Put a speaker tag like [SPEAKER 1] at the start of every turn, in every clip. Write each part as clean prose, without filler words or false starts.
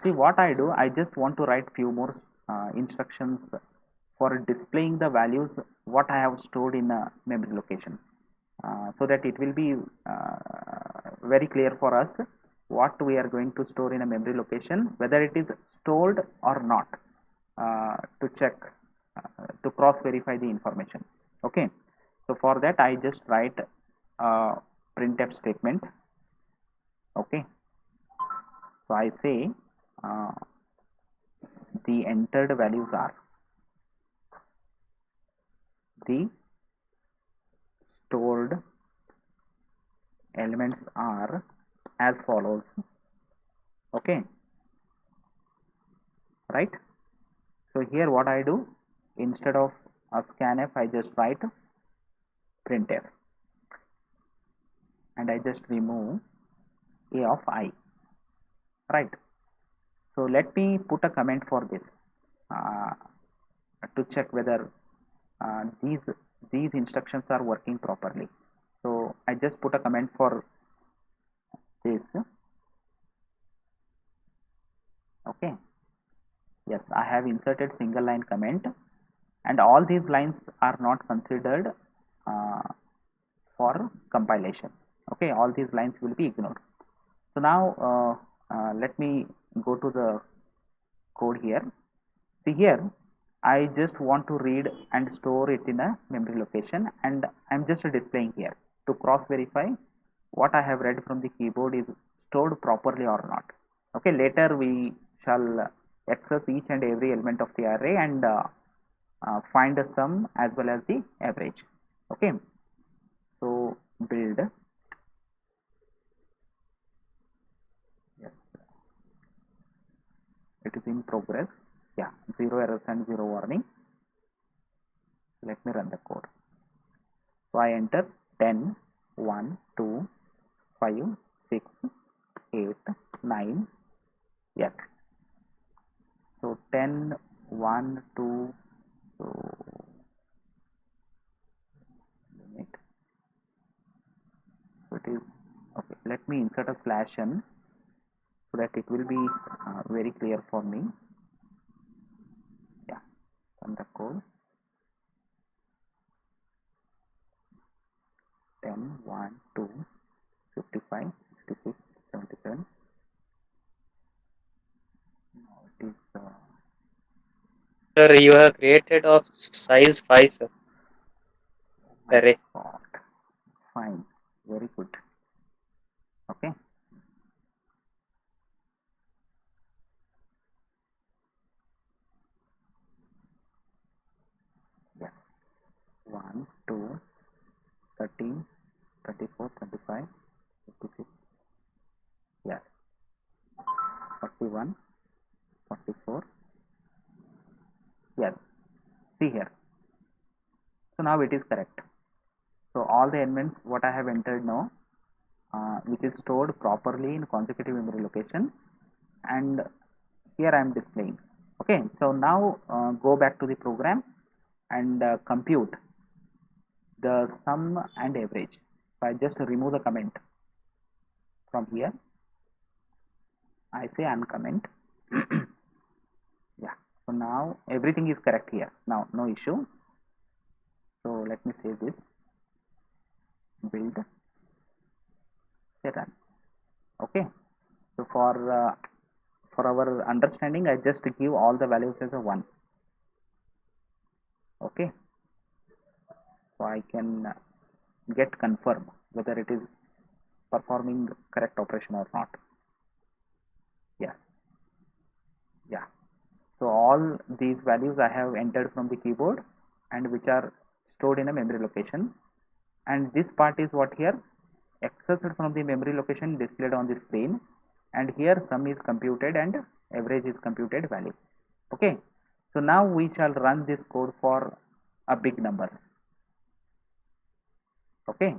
[SPEAKER 1] See what I do, I just want to write few more instructions for displaying the values what I have stored in a memory location, so that it will be very clear for us what we are going to store in a memory location, whether it is stored or not, to check, to cross verify the information. Okay, so for that I just write a printf statement. Okay, so I say uh, the entered values are, the stored elements are as follows. Okay, right? So here what I do, instead of a scanf I just write printf, and I just remove a of I, right? So let me put a comment for this, uh, to check whether these instructions are working properly. So I just put a comment for this. Okay, yes, I have inserted single line comment, and all these lines are not considered uh, for compilation. Okay, all these lines will be ignored. So now let me go to the code here. See here, I just want to read and store it in a memory location, and I'm just displaying here to cross verify what I have read from the keyboard is stored properly or not. Okay, later we shall access each and every element of the array and find the sum as well as the average. Okay, so build, yes, it is in progress. Yeah, 0 errors and 0 warning. Let me run the code. So I enter 10, 1, 2, 5, 6, 8, 9. Yes. So 10, 1, 2. So limit. So it is okay. Let me insert a slash n so that it will be very clear for me. Yeah. Run the code. 10, 1, 2, 55, 66, 77. Now it is.
[SPEAKER 2] Sir, you have created of size 5, sir.
[SPEAKER 1] Oh my
[SPEAKER 2] Array.
[SPEAKER 1] God. Fine. Very good. Okay. Yeah. 1, 2, 13, 34, 35, 56. Yeah. 41, 44. Yes. See here. So now it is correct. So all the elements what I have entered now, which is stored properly in consecutive memory location, and here I am displaying. Okay. So now go back to the program and compute the sum and average. So I just remove the comment from here. I say uncomment. Yeah. So now everything is correct here. Now no issue. So let me save this. Build, run. Okay. So for our understanding, I just give all the values as a 1. Okay. So I can get confirm whether it is performing correct operation or not. Yes. Yeah. So all these values I have entered from the keyboard and which are stored in a memory location, and this part is what here accessed from the memory location displayed on the screen, and here sum is computed and average is computed value. Okay, so now we shall run this code for a big number. Okay,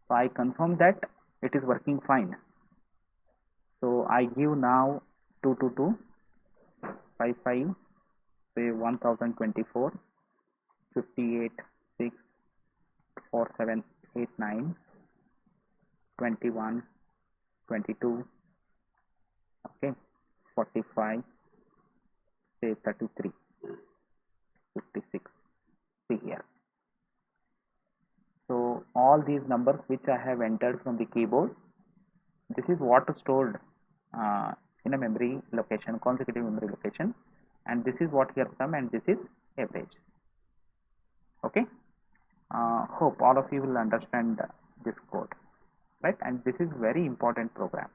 [SPEAKER 1] so I confirm that it is working fine. So I give now 222 55, say 1024, 58, 6, 47, 8, 9, 21, 22, okay, 45, say 33, 56. See here. So all these numbers which I have entered from the keyboard, this is what stored uh, in a memory location, consecutive memory location, and this is what here come, and this is average. Okay. Hope all of you will understand this code, right? And this is very important program.